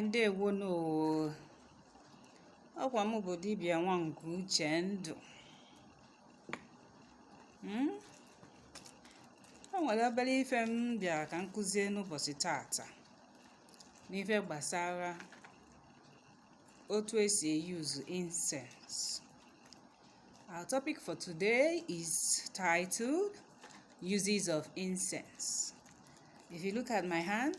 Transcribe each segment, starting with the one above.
ndewo no. Ọkwa m bụ dibịa nwa nke uche ndụ. O nwere obere ife m bịara ka m kụzie n'ụbọchị taata n'ife gbasara otu esi use incense. Our topic for today is titled Uses of Incense. If you look at my hand,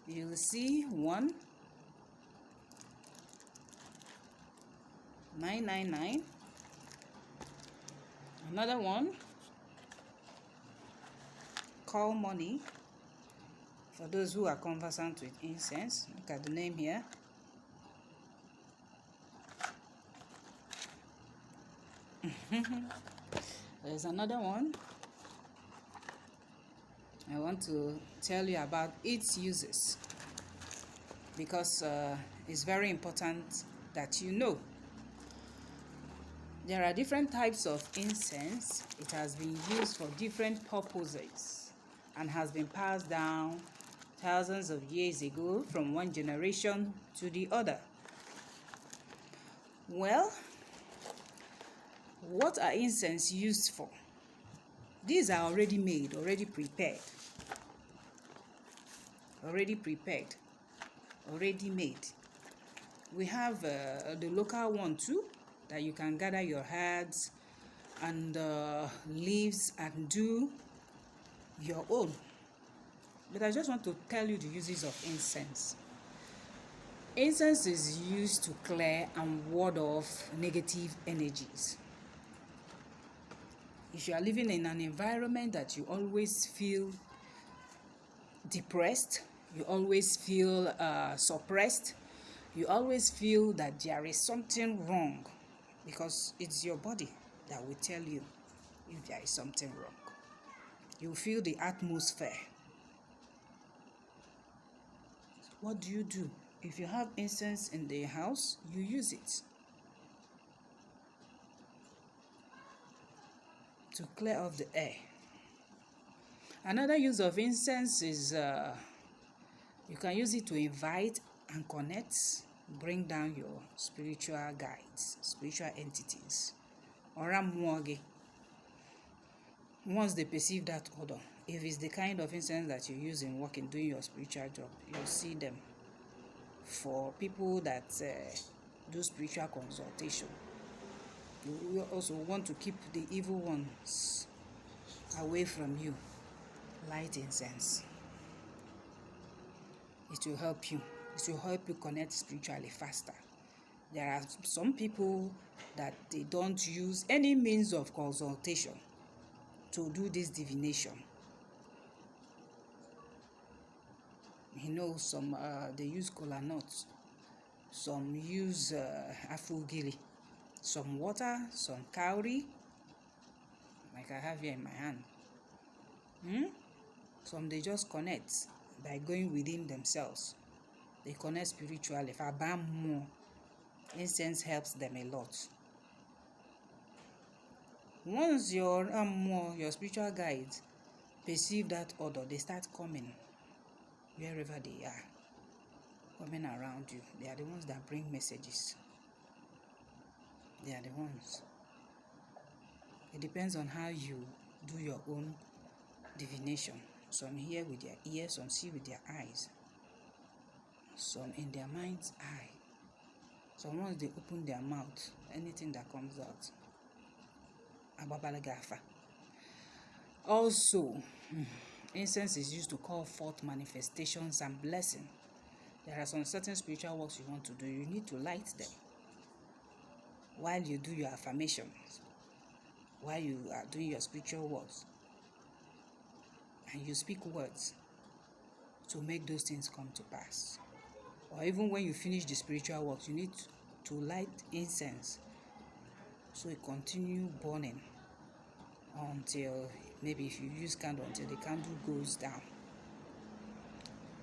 you will see 1,999, another one, call money. For those who are conversant with incense, look at the name here. There's another one. I want to tell you about its uses because it's very important that you know. There are different types of incense. It has been used for different purposes and has been passed down thousands of years ago from one generation to the other. Well, what are incense used for? These are already made, already prepared, already made. We have the local one too, that you can gather your herbs and leaves and do your own. But I just want to tell you the uses of incense. Incense is used to clear and ward off negative energies. If you are living in an environment that you always feel depressed, you always feel suppressed, you always feel that there is something wrong, because it's your body that will tell you if there is something wrong. You feel the atmosphere. What do? If you have incense in the house, you use it to clear off the air. Another use of incense is you can use it to invite and connect, bring down your spiritual guides, spiritual entities. Once they perceive that odor, if it's the kind of incense that you use in working, doing your spiritual job, you'll see them. For people that do spiritual consultation, you also want to keep the evil ones away from you. Light incense. It will help you. It will help you connect spiritually faster. There are some people that they don't use any means of consultation to do this divination. You know, some they use kola nuts, some use afugili, some water, some cowrie, like I have here in my hand. Some they just connect by going within themselves. They connect spiritually. If I burn more, incense helps them a lot. Once your spiritual guides perceive that odor, they start coming wherever they are, coming around you. They are the ones that bring messages. They are the ones. It depends on how you do your own divination. Some hear with their ears, some see with their eyes, some in their mind's eye. Some once they open their mouth, anything that comes out. Also, incense is used to call forth manifestations and blessings. There are some certain spiritual works you want to do. You need to light them while you do your affirmations, while you are doing your spiritual works, and you speak words to make those things come to pass. Or even when you finish the spiritual works, you need to light incense so it continue burning until, maybe if you use candle, until the candle goes down.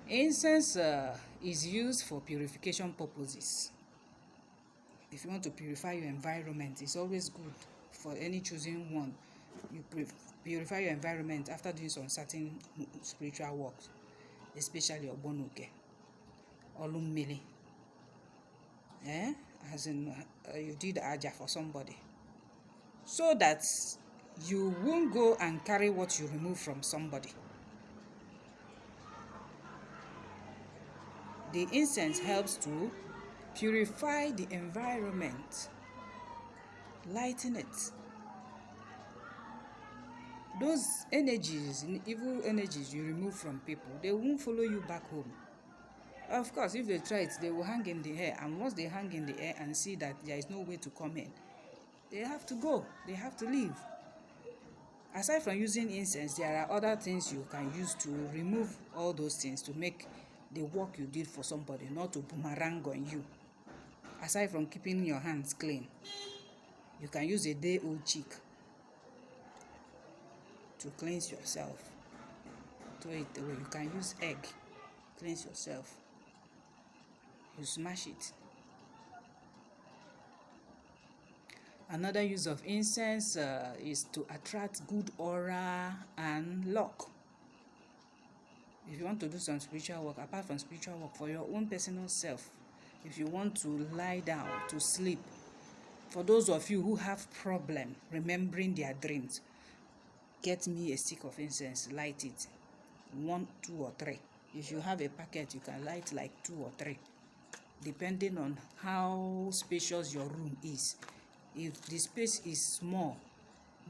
Incense is used for purification purposes. If you want to purify your environment, it's always good for any choosing one. You purify your environment after doing some certain spiritual works, especially Obonuke. olummili. As in you did aja for somebody, so that you won't go and carry what you remove from somebody. The incense helps to purify the environment, lighten it. Those energies, evil energies you remove from people, they won't follow you back home. Of course, if they try it, they will hang in the air. And once they hang in the air and see that there is no way to come in, they have to go. They have to leave. Aside from using incense, there are other things you can use to remove all those things, to make the work you did for somebody not to boomerang on you. Aside from keeping your hands clean, you can use a day-old chick to cleanse yourself. Throw it away. You can use egg, cleanse yourself. You smash it. Another use of incense is to attract good aura and luck. If you want to do some spiritual work, apart from spiritual work, for your own personal self, if you want to lie down, to sleep, for those of you who have problem remembering their dreams, get me a stick of incense, light it. 1, 2, or 3. If you have a packet, you can light like 2 or 3, depending on how spacious your room is. If the space is small,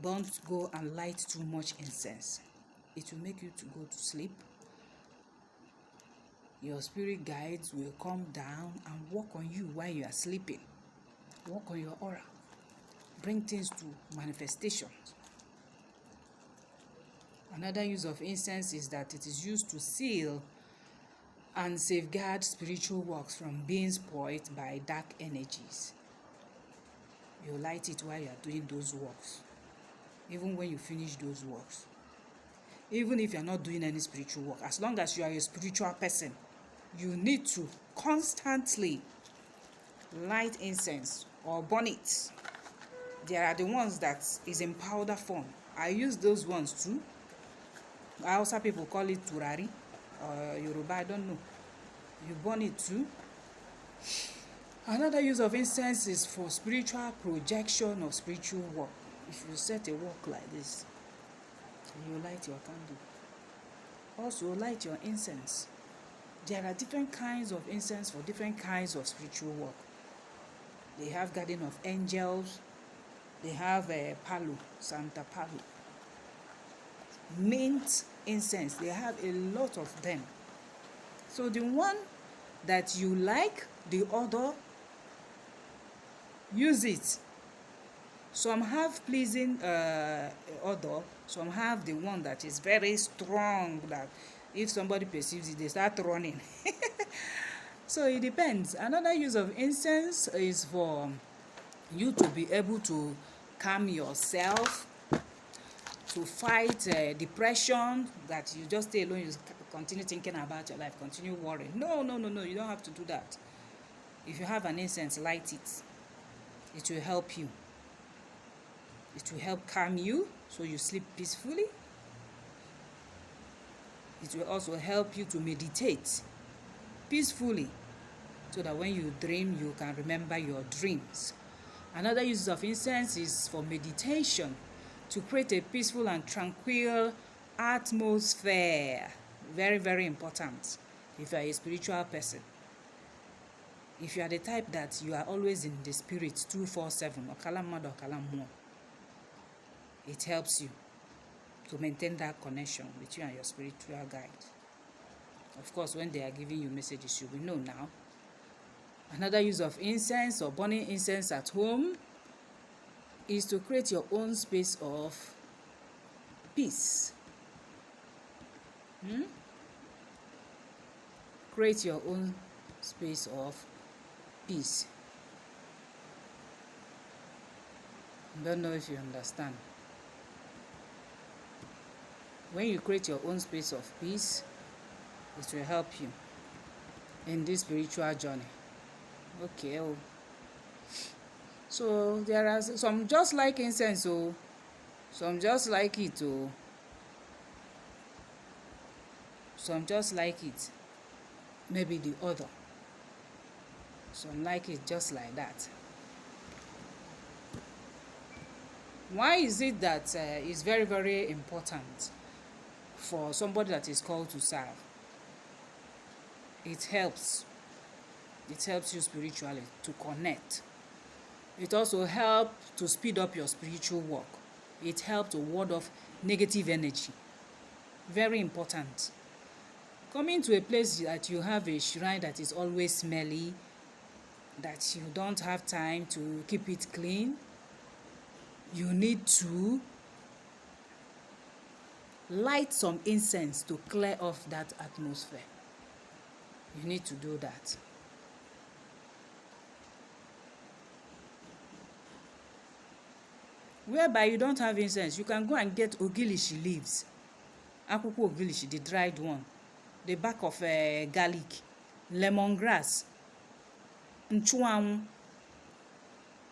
don't go and light too much incense. It will make you to go to sleep. Your spirit guides will come down and work on you while you are sleeping. Work on your aura. Bring things to manifestations. Another use of incense is that it is used to seal and safeguard spiritual works from being spoiled by dark energies. You light it while you are doing those works. Even when you finish those works. Even if you are not doing any spiritual work, as long as you are a spiritual person, you need to constantly light incense or burn it. There are the ones that is in powder form. I use those ones too. Hausa people call it turari, Yoruba, I don't know. You burn it too. Another use of incense is for spiritual projection or spiritual work. If you set a work like this, you light your candle. Also light your incense. There are different kinds of incense for different kinds of spiritual work. They have Garden of Angels. They have Palo, Santa Palo. Mint incense. They have a lot of them. So the one that you like, the other, use it. Some have pleasing odor. Some have the one that is very strong, that if somebody perceives it, they start running. So it depends. Another use of incense is for you to be able to calm yourself, to fight depression, that you just stay alone, you continue thinking about your life, continue worrying. No, you don't have to do that. If you have an incense, light it. It will help you. It will help calm you so you sleep peacefully. It will also help you to meditate peacefully so that when you dream, you can remember your dreams. Another use of incense is for meditation, to create a peaceful and tranquil atmosphere. Very, very important if you are a spiritual person. If you are the type that you are always in the spirit 247, it helps you to maintain that connection with you and your spiritual guide. Of course, when they are giving you messages, you will know now. Another use of incense or burning incense at home is to create your own space of peace. Create your own space of peace. I don't know if you understand. When you create your own space of peace, it will help you in this spiritual journey. Okay. So there are some just like incense, some just like it, some just like it. Maybe the other. Some like it just like that. Why is it that it's very, very important for somebody that is called to serve? It helps. It helps you spiritually to connect. It also helps to speed up your spiritual work. It helps to ward off negative energy. Very important. Coming to a place that you have a shrine that is always smelly, that you don't have time to keep it clean, you need to light some incense to clear off that atmosphere. You need to do that. Whereby you don't have incense, you can go and get ogilishi leaves. Akwukwo ogilishi, the dried one. The back of garlic. Lemongrass. Nchuanwu.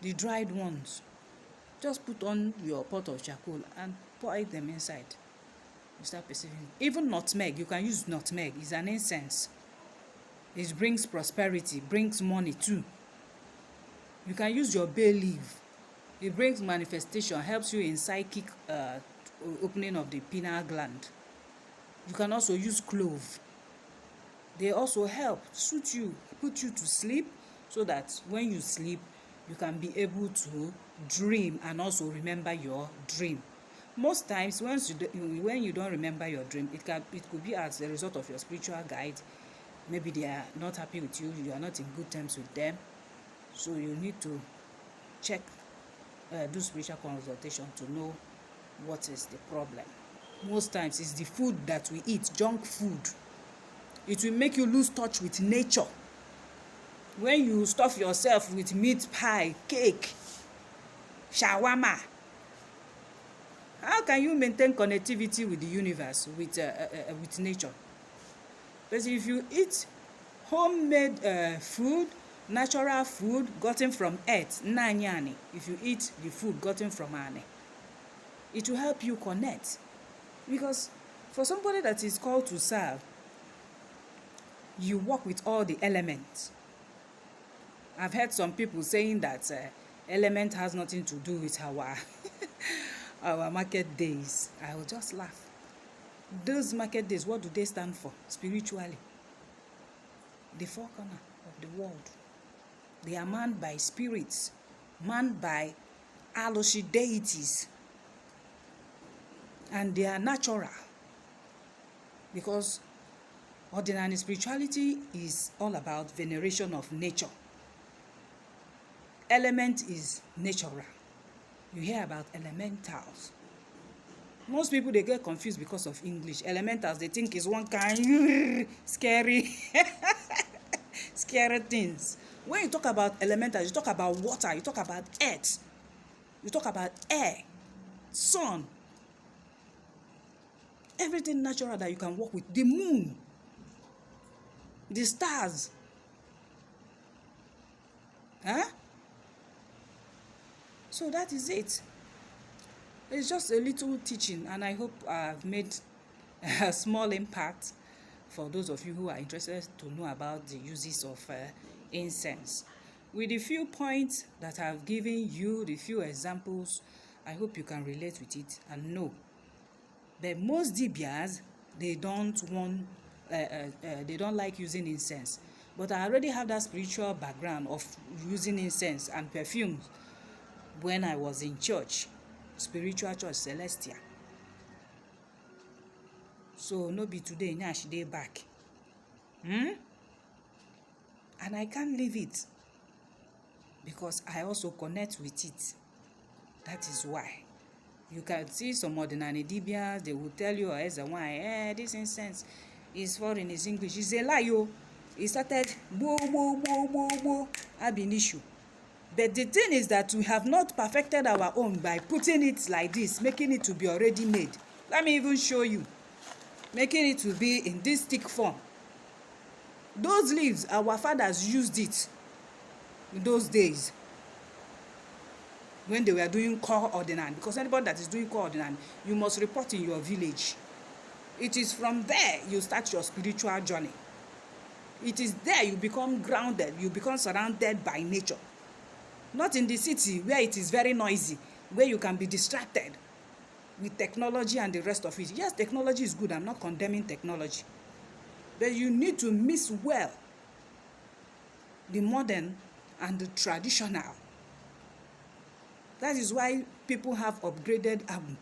The dried ones. Just put on your pot of charcoal and pour them inside. You start perceiving. Even nutmeg, you can use nutmeg. It's an incense. It brings prosperity, brings money too. You can use your bay leaf. It brings manifestation, helps you in psychic opening of the pineal gland. You can also use clove. They also help suit you, put you to sleep, so that when you sleep, you can be able to dream and also remember your dream. Most times, when you don't remember your dream, it could be as a result of your spiritual guide. Maybe they are not happy with you, you are not in good terms with them. So you need to check, do spiritual consultation to know what is the problem. Most times it's the food that we eat, junk food. It will make you lose touch with nature. When you stuff yourself with meat pie, cake, shawarma, how can you maintain connectivity with the universe, with nature? But if you eat homemade food, natural food gotten from earth, nanyani, if you eat the food gotten from ane, it will help you connect. Because for somebody that is called to serve, you work with all the elements. I've heard some people saying that element has nothing to do with our market days. I will just laugh. Those market days, what do they stand for spiritually? The four corners of the world. They are manned by spirits, manned by Aloshi deities. And they are natural. Because ordinary spirituality is all about veneration of nature. Element is natural. You hear about elementals. Most people, they get confused because of English. Elementals, they think is one kind scary, scary things. When you talk about elementals, you talk about water, you talk about earth, you talk about air, sun, everything natural that you can work with. The moon, the stars. So that is it. It's just a little teaching, and I hope I've made a small impact for those of you who are interested to know about the uses of incense. With the few points that I've given you, the few examples, I hope you can relate with it and know. But most dibias, they don't like using incense. But I already have that spiritual background of using incense and perfumes when I was in church. Spiritual church, Celestia. So no be today, Nash day back. And I can't leave it because I also connect with it. That is why. You can see some ordinary dibias, they will tell you as a why, this incense is foreign, is English. It's a lie, yo. It started ab initio. But the thing is that we have not perfected our own by putting it like this, making it to be already made. Let me even show you. Making it to be in this thick form. Those leaves, our fathers used it in those days when they were doing core ordinance. Because anybody that is doing core ordinance, you must report in your village. It is from there you start your spiritual journey. It is there you become grounded, you become surrounded by nature. Not in the city where it is very noisy, where you can be distracted with technology and the rest of it. Yes, technology is good. I'm not condemning technology. But you need to mix well the modern and the traditional. That is why people have upgraded album.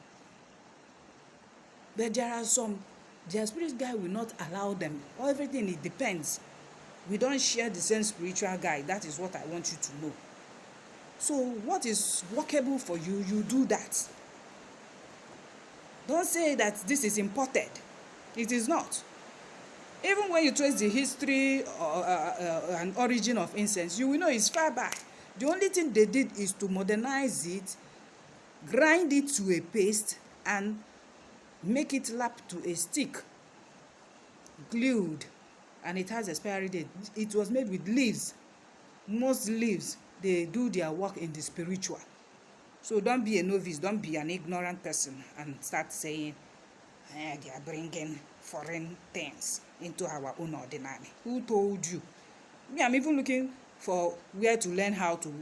But there are some, their spirit guide will not allow them. Everything, it depends. We don't share the same spiritual guide. That is what I want you to know. So what is workable for you, you do that. Don't say that this is imported. It is not. Even when you trace the history and origin of incense, you will know it's far back. The only thing they did is to modernize it, grind it to a paste, and make it lap to a stick, glued, and it has expiry date. It was made with leaves. Most leaves, they do their work in the spiritual. So don't be a novice, don't be an ignorant person and start saying they are bringing foreign things into our own ordinary. Who told you? Me, I'm even looking for where to learn how to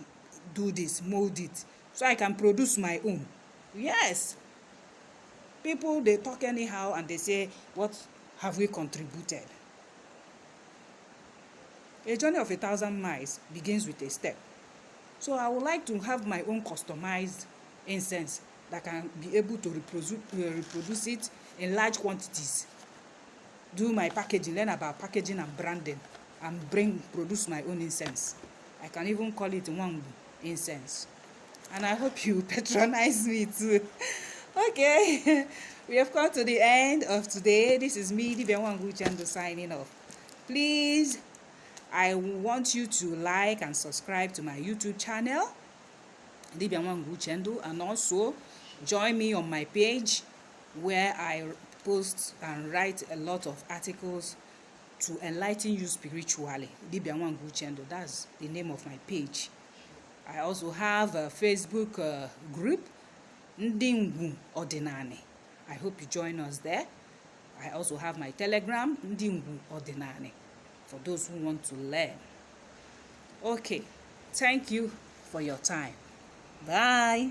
do this, mold it, so I can produce my own. Yes. People, they talk anyhow and they say, what have we contributed? A journey of 1,000 miles begins with a step. So I would like to have my own customized incense that can be able to reproduce it in large quantities. Do my packaging, learn about packaging and branding, and produce my own incense. I can even call it Wangu incense. And I hope you patronize me too. Okay, we have come to the end of today. This is me, Dibia Wangu Chendo, signing off. Please, I want you to like and subscribe to my YouTube channel, Dibia Wangu Chendo, and also join me on my page where I post and write a lot of articles to enlighten you spiritually. Dibia Wangu Chendo, that's the name of my page. I also have a Facebook group, Ndingwu Ordinani. I hope you join us there. I also have my Telegram, Ndingwu Ordinani, for those who want to learn. Okay, thank you for your time. Bye.